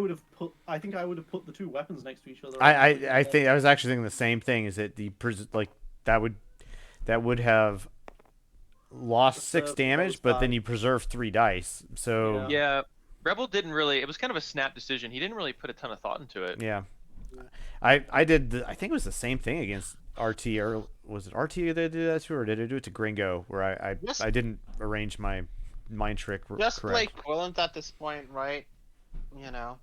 think I would have put the 2 weapons next to each other. I think I was actually thinking the same thing. Is that that would have lost Just 6 the damage, bonus but then die. you preserve 3 dice. So Yeah. Yeah, Rebel didn't really. It was kind of a snap decision. He didn't really put a ton of thought into it. Yeah. I did. I think it was the same thing against RT, or was it RT that did that to, or did I do it to Gringo, where Just- I didn't arrange my mind trick Just play correct. Quillan at this point, right? You know.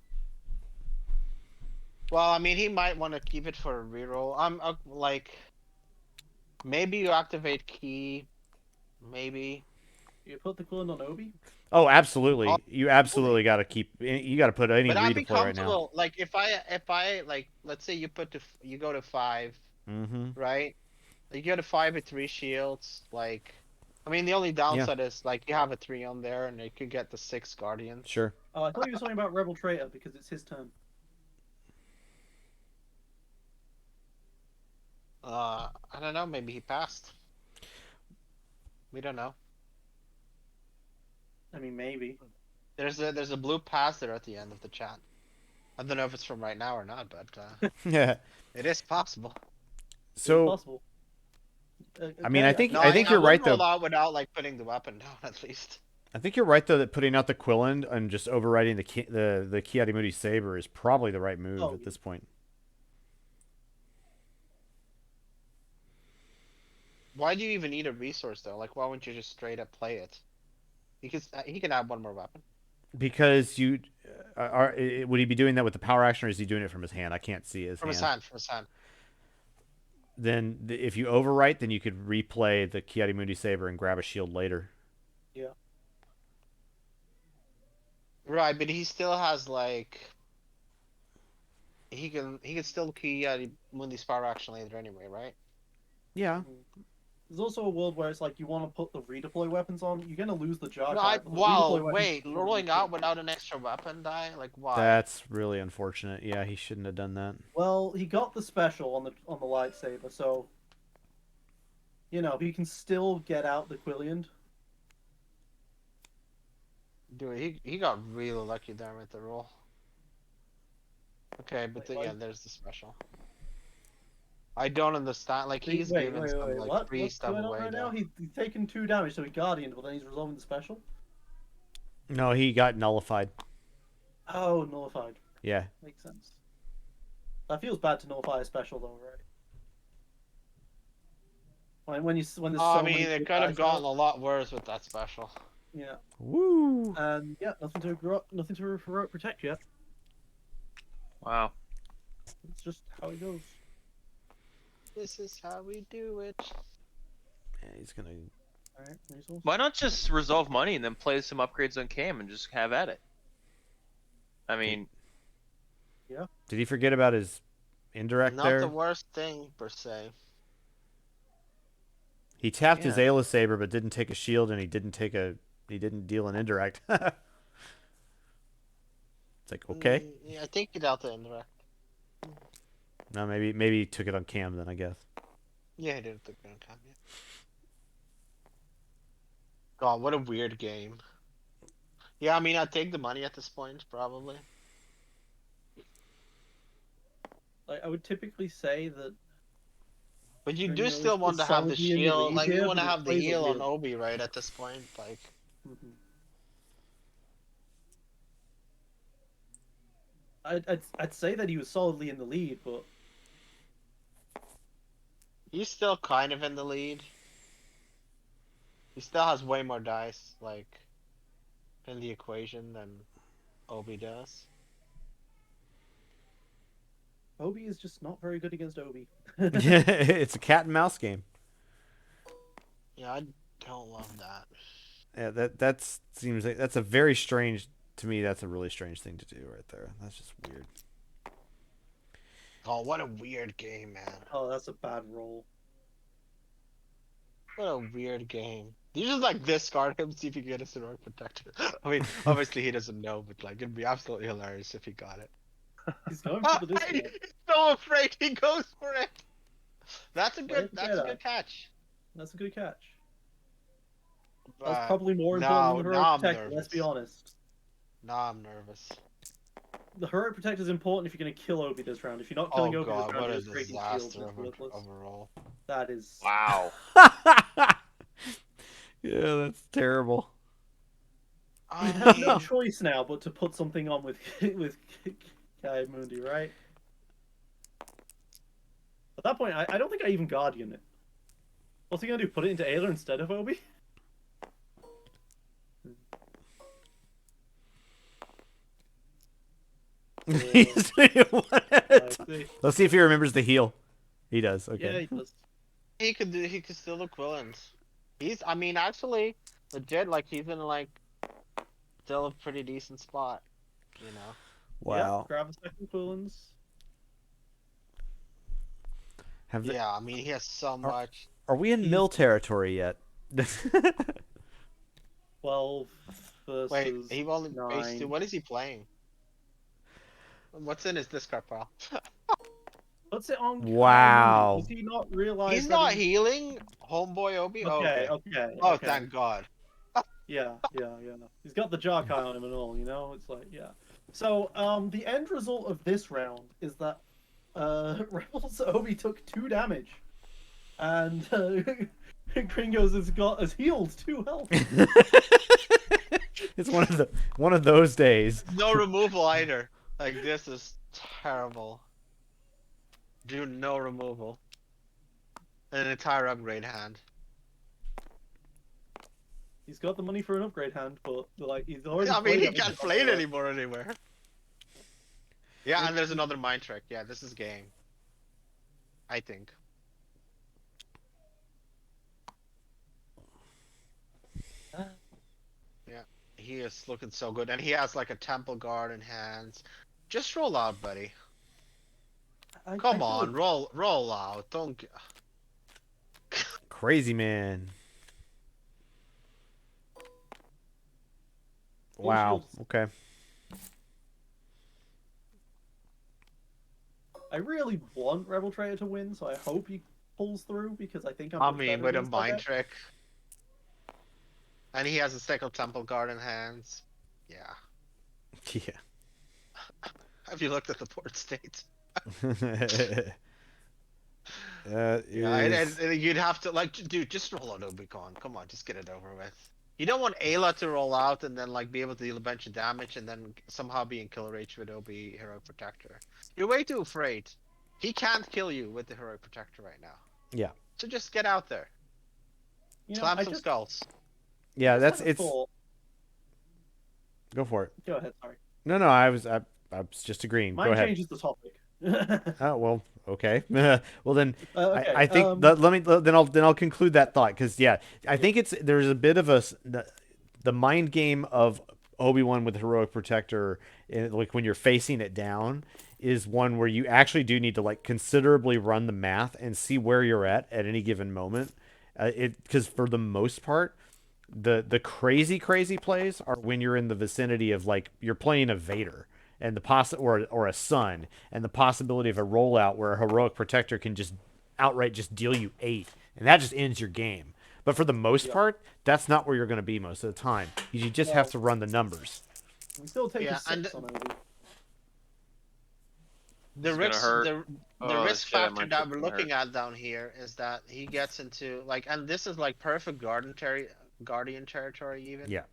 Well, I mean, he might want to keep it for a reroll. I'm like, maybe you activate key, maybe. You put the Quillan on Obi? Oh, absolutely. Oh, You absolutely got to keep. You got to put any But I'd be redeploy right now. comfortable. Like if I like, let's say you you go to 5, Mm-hmm. right? You go to 5 with 3 shields. Like, I mean, the only downside is like you have a 3 on there, and you could get the 6 guardians. Sure. Oh, I thought you were talking about Rebel Traitor because it's his turn. I don't know. Maybe he passed. We don't know. I mean, maybe. There's a blue pass there at the end of the chat. I don't know if it's from right now or not, but Yeah. it is possible. It's So possible. I mean, I think No, I think you're right wouldn't though. roll out without like putting the weapon down at least. I think you're right though that putting out the Quillen and just overriding the Kiadi Saber is probably the right move Oh, at this point. Why do you even need a resource though? Like, why wouldn't you just straight up play it? He can add one more weapon. Because you would he be doing that with the power action, or is he doing it from his hand? I can't see his From hand. his hand, from his hand. Then if you overwrite, then you could replay the Kiadi Saber and grab a shield later. Yeah. Right, but he still has like he can still key Mundi's power action later anyway, right? Yeah. There's also a world where it's like you want to put the redeploy weapons on. You're gonna lose the jar. No, type, but the wow, redeploy weapons wait, are rolling really out good. without an extra weapon die? Like why? That's really unfortunate. Yeah, he shouldn't have done that. Well, he got the special on the lightsaber, so you know he can still get out the Quillian. Dude, he got really lucky there with the roll. Okay, but Wait, yeah, what? there's the special. I don't understand. Like he's wait, giving wait, some wait, like what? free What's stuff going on away right there. now? He's taken 2 damage, so he guardian, but then he's resolving the special. No, he got nullified. Oh, nullified. Yeah. Makes sense. That feels bad to nullify a special, though, right? When there's I so mean, many it good could have guys gotten out. a lot worse with that special. Yeah, Woo. and yeah, nothing to heroic protect yet. Wow. It's just how it goes. This is how we do it. Yeah, he's gonna. All right, resource. Why not just resolve money and then play some upgrades on Cam and just have at it? I mean, Did he forget about his indirect Not there? the worst thing per se. He tapped his Yeah. Ayla Saber, but didn't take a shield, and he didn't deal an indirect. It's like, okay. Yeah, I think he dealt the indirect. No, maybe he took it on Cam then, I guess. Yeah, he did the Grand Cam, yeah. God, what a weird game. Yeah, I mean, I'd take the money at this point, probably. Like I would typically say that. But you do Gringo's still want to is have the solidly in the shield. lead Like, you here, want to but he have the plays a heal on weird- Obi, right, at this point? Like, Mhm. I'd say that he was solidly in the lead, but he's still kind of in the lead. He still has way more dice, like, in the equation than Obi does. Obi is just not very good against Obi. It's a cat and mouse game. Yeah, I don't love that. Yeah, that seems like that's a very strange to me. That's a really strange thing to do right there. That's just weird. Oh, what a weird game, man. Oh, that's a bad roll. What a weird game. You just like discard him, see if you get a heroic protector. I mean, obviously he doesn't know, but like it'd be absolutely hilarious if he got it. He's going for the He's discard. so afraid he goes for it. That's a Let good. it That's a get good catch. That's a good catch. But That's probably more now- important than the now heroic I'm protector. Let's be nervous. honest. Nah, I'm nervous. The heroic protector is important if you're going to kill Obi this round. If you're not killing Oh Obi this god, round, what you're a just breaking shields. disaster It's worthless. of a roll. That is. wow. Yeah, that's terrible. You have no mean, choice now but to put something on with with Kai Mundi, right? At that point, I don't think I even Guardian it. What's he gonna do? Put it into Ayla instead of Obi? He's doing it one at a time. Let's see if he remembers the heal. He does. Yeah, Okay. he does. he could still do Quillans. I mean, actually, legit, like he's in like still a pretty decent spot, you know. Wow. Yeah, grab a second Quillans. Have they, Yeah, I mean, he has so much. are we in mill territory yet? 12 versus Wait, he only base 9. two. What is he playing? What's in his discard pile? What's it on? Kai Wow. Mundi? Does he not realize He's that not healing, homeboy Obi. Okay, Oh, okay. oh, okay. thank God. Yeah. He's got the Jarkai on him and all, you know? It's like, yeah. So, the end result of this round is that Rebels Obi took 2 damage. And Gringos has healed 2 health. It's one of those days. No removal either. Like, this is terrible. Do no removal. An entire upgrade hand. He's got the money for an upgrade hand, but like he's already. I mean, played he everything can't play it elsewhere. anymore anywhere. Yeah, and there's another mind trick. Yeah, this is game. I think. Yeah, he is looking so good, and he has like a temple guard in hands. Just roll out, buddy. Come on, roll out. Don't. Crazy man. Wow. Okay. I really want Rebel Trader to win, so I hope he pulls through because I think I'm. I much mean, better with a against mind that. trick. And he has a second temple guard in hands. Yeah. Yeah. Have you looked at the port state? Yeah, and you'd have to like, dude, just roll out Obi-Wan. Come on, just get it over with. You don't want Ayla to roll out and then like be able to deal a bunch of damage and then somehow be in kill range with Obi Heroic Protector. You're way too afraid. He can't kill you with the Heroic Protector right now. Yeah. So just get out there. You know, Slam I some just skulls. Yeah, just that's had a it's. thought. Go for it. Go ahead. Sorry. No, I was just agreeing. Mine Go ahead. changes the topic. Oh well, okay. Well then, Okay, I think I'll conclude that thought because yeah, I think there's a bit of the mind game of Obi-Wan with Heroic Protector, like when you're facing it down, is one where you actually do need to like considerably run the math and see where you're at any given moment. Because for the most part, the crazy plays are when you're in the vicinity of like you're playing a Vader and or a Sun and the possibility of a rollout where a Heroic Protector can just outright just deal you 8 and that just ends your game. But for the most part, that's not where you're going to be most of the time. You just have to run the numbers. We still take Yeah, a 6 on Obi. The It's risk, gonna hurt. the Oh, risk shit, that factor might that just we're gonna looking at down here is that he gets into like, and this is like perfect guardian territory even. Yeah.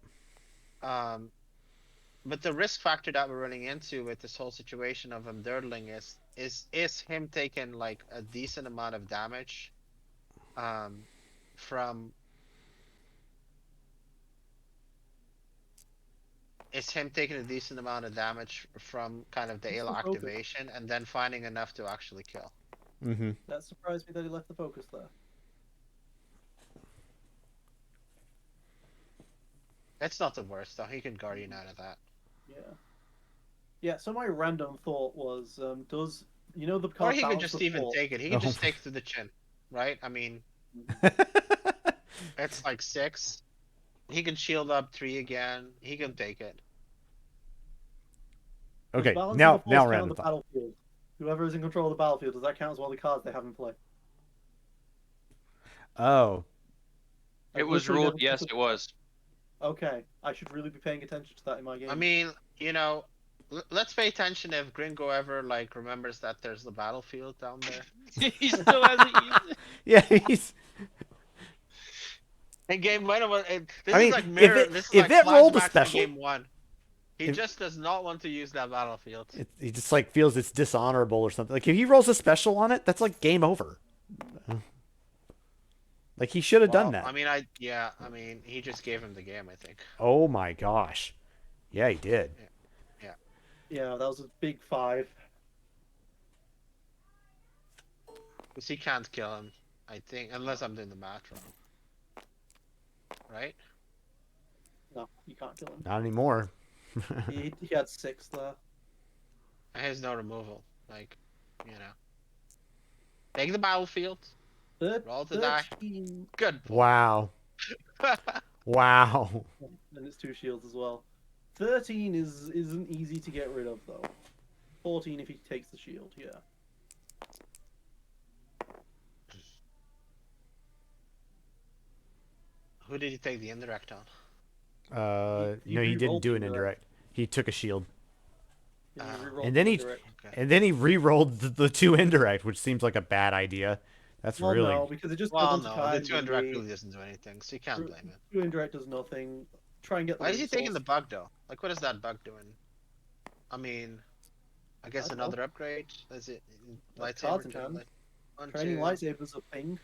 But the risk factor that we're running into with this whole situation of him dirtling is him taking like a decent amount of damage, from. It's him taking a decent amount of damage from kind of the He's Ayla so broken. activation and then finding enough to actually kill. Mm-hmm. That surprised me that he left the focus there. It's not the worst though. He can guardian out of that. Yeah. Yeah. So my random thought was, does the Or card he could balance just the even fort? take it. He can Oh. just take it to the chin, right? I mean, it's like 6. He can shield up 3 again. He can take it. Does Okay, balancing now the force count random the thought. battlefield. Whoever is in control of the battlefield, does that count as one of the cards they have in play? Oh, It was literally ruled. never Yes, considered- it was. Okay, I should really be paying attention to that in my game. I mean, let's pay attention if Gringo ever like remembers that there's the battlefield down there. He still hasn't used it. yeah. He's In game one, this I is mean, like if mirror. it- This is if like it rolled a flashbacks to special- game one. He if- just does not want to use that battlefield. He just like feels it's dishonorable or something. Like if he rolls a special on it, that's like game over. Like he should have done that. I mean, he just gave him the game, I think. Oh my gosh. Yeah, he did. Yeah, that was a big 5. Because he can't kill him, I think, unless I'm doing the math wrong. Right? No, you can't kill him. Not anymore. He had 6 there. And there's no removal. Like, Take the battlefield. Roll the die. 13. Good. Wow. Wow. And it's 2 shields as well. 13 isn't easy to get rid of though. 14 if he takes the shield, yeah. Who did he take the indirect on? He No, he didn't re-rolled do the an indirect. indirect. He took a shield. Yeah, Ah. he re-rolled And then the he indirect. Okay. and then he re-rolled the 2 indirect, which seems like a bad idea. That's Well, really no, because it just Well, goes no, onto the kind 2 when indirect they- really doesn't do anything, so you can't blame it. 2 indirect does nothing. Try and get. Why is he taking the resource. bug though? Like, what is that bug doing? I mean, I guess I don't know. another upgrade. Is it That's lightsaber? cards in turn, hand. like, 1, Training 2. lightsabers are ping.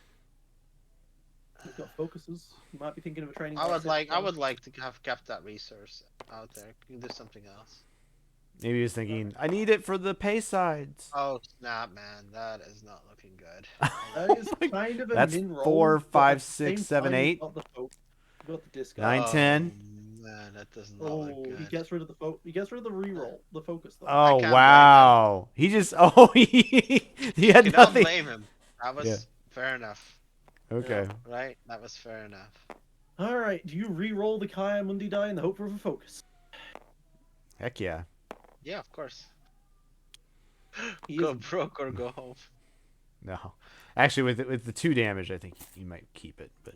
We've got focuses. You might be thinking of a training. I would lightsaber. like to have kept that resource out there. You can do something else. maybe he was thinking, I need it for the pay sides. Oh snap, man, that is not looking good. That is kind of a That's min roll. 4, but at 5, the 6, same 7, time, you've 8. got the you've got the disc. 9, Oh, 10. Man, that does not Oh, look good. he gets rid of the he gets rid of the reroll, the focus though. Oh can't blame wow. He just he had Cannot nothing. blame him. That was Yeah. fair enough, Okay. right? That was fair enough. All right, do you re-roll the Kaya Mundi die in the hope of a focus? Heck yeah. Yeah, of course. He Go is- broke or go home. No. Actually with the 2 damage, I think you might keep it, but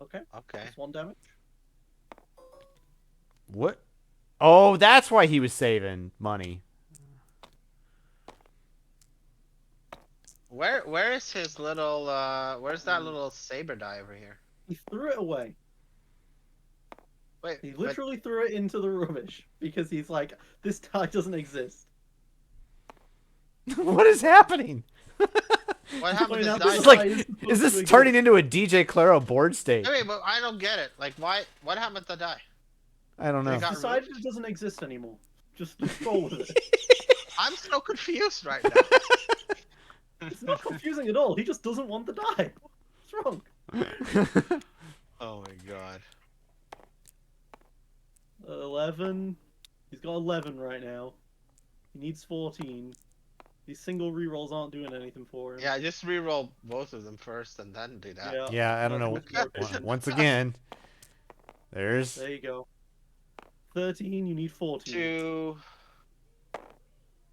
Okay, Okay. that's 1 damage. what? Oh, that's why he was saving money. Where is his little where's that little saber die over here? He threw it away. Wait, He but- literally threw it into the rubbish because he's like, this die doesn't exist. What is happening? what happened to Point out this this It's die? like, die isn't supposed is to this exist. turning into a DJ Claro board state? Wait, but I don't get it. Like, why? What happened to die? I don't know. They got- Decided it doesn't exist anymore. Just roll with it. I'm so confused right now. It's not confusing at all. He just doesn't want the die. What's wrong? Oh my god. 11. He's got 11 right now. He needs 14. These single rerolls aren't doing anything for him. Yeah, just re-roll both of them first and then do that. Yeah, I don't know. Once again, there's There you go. 13, you need 14. 2,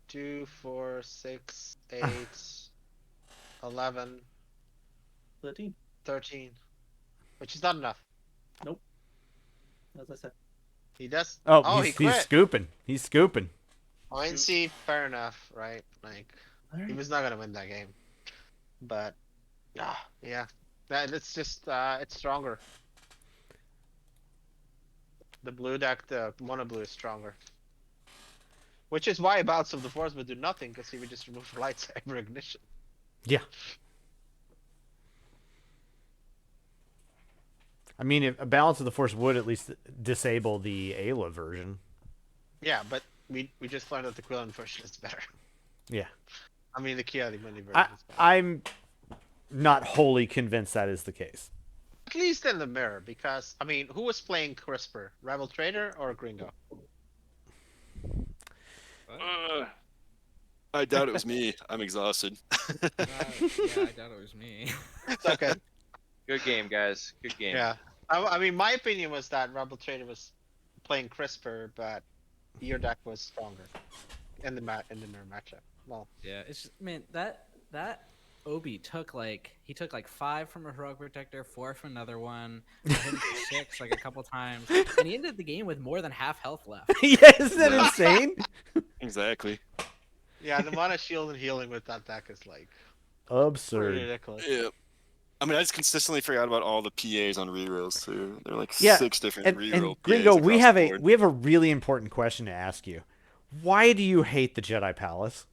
2, 4, 6, 8, 11, 13, 13. Which is not enough. as I said. He does. oh, he he's quit. scooping. He's scooping. I mean, see, fair enough, right? Like, he Alright. was not gonna win that game, but yeah, it's just it's stronger. The blue deck, the mono blue is stronger, which is why Bouts of the Force would do nothing because he would just remove lightsaber ignition. Yeah. I mean, if a balance of the force would at least disable the Ayla version. Yeah, but we just learned that the Quinlan version is better. Yeah. I mean, the Kia Mundi version is better. I'm not wholly convinced that is the case. At least in the mirror, because I mean, who was playing Crisper? Rebel Trader or Gringo? I doubt it was me. I'm exhausted. Yeah, I doubt it was me. It's okay. Good game, guys. Good game. Yeah. I mean, my opinion was that Rebel Trader was playing Crisper, but your deck was stronger in the mirror matchup. Well, Yeah, it's just, man, that Obi took like 5 from a heroic protector, 4 from another one, hit him for 6 like a couple times, and he ended the game with more than half health left. Yeah, isn't that insane? Exactly. yeah, the amount of shield and healing with that deck is like Absurd. Ridiculous. Yeah. I mean, I just consistently forgot about all the PAs on rerolls too. There are like Yeah, 6 different reroll And PAs Gringo, we across have the a board. we have a really important question to ask you. Why do you hate the Jedi Palace?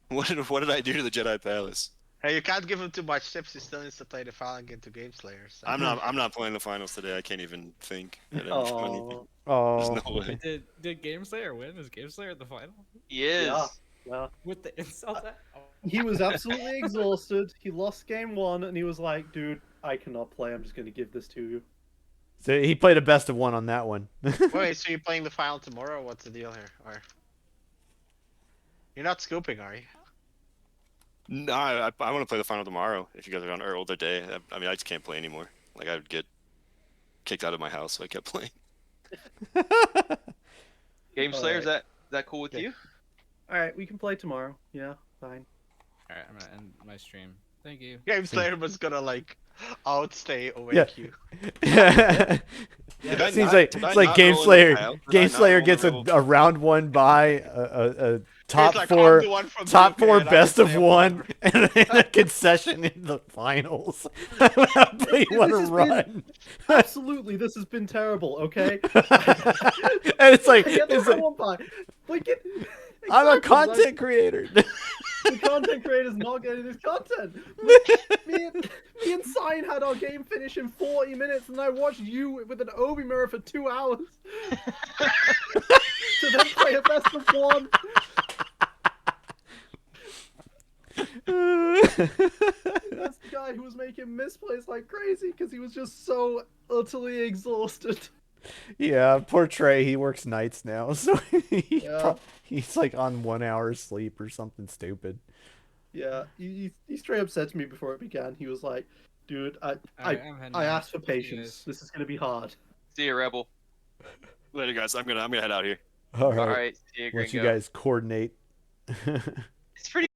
What did I do to the Jedi Palace? Hey, you can't give him too much tips. He still needs to play the file and get to Gameslayer. So. I'm not playing the finals today. I can't even think. I don't know anything. Oh, There's Oh, no way. Did Gameslayer win? Is Gameslayer at the final? He is. yeah. Yeah. With the insult? He was absolutely exhausted. He lost game 1, and he was like, "Dude, I cannot play. I'm just gonna give this to you." so he played a best of 1 on that one. Wait, so you're playing the final tomorrow? What's the deal here? Or you're not scooping, are you? No, I want to play the final tomorrow. If you guys are on or older day, I mean, I just can't play anymore. Like I would get kicked out of my house, so I kept playing. Game Slayer, is that cool with Okay. you? All right, we can play tomorrow. Yeah, fine. All right, I'm gonna end my stream. Thank you. Gameslayer was gonna like outstay awake Yeah. you. Did I Seems not- like did I it's like not roll in the Gameslayer. pile? Did I not Gameslayer roll gets in the a round 1 bye, a top He's like, 4 I'm the one from the top UK, 4 and I best can of stay 1 up and a concession in the finals. How do you want to This has been- run? Absolutely, this has been terrible. Okay. And it's like, I get the it's like round 1 bye. Like it, I'm a exactly, content creator. The content creator's not getting his content. Me and Sign had our game finish in 40 minutes, and I watched you with an Obi mirror for 2 hours. To then play a best of 1. That's the guy who was making misplays like crazy because he was just so utterly exhausted. Yeah, poor Trey. He works nights now, so Yeah. he's like on 1 hour sleep or something stupid. Yeah, he straight up said to me before it began, he was like, "Dude, Alright, I'm heading I out. asked for See you patience. guys. This is gonna be hard." See you, Rebel. Later, guys. I'm gonna head out here. All right, All right. See you, let you Gringo. guys coordinate. It's pretty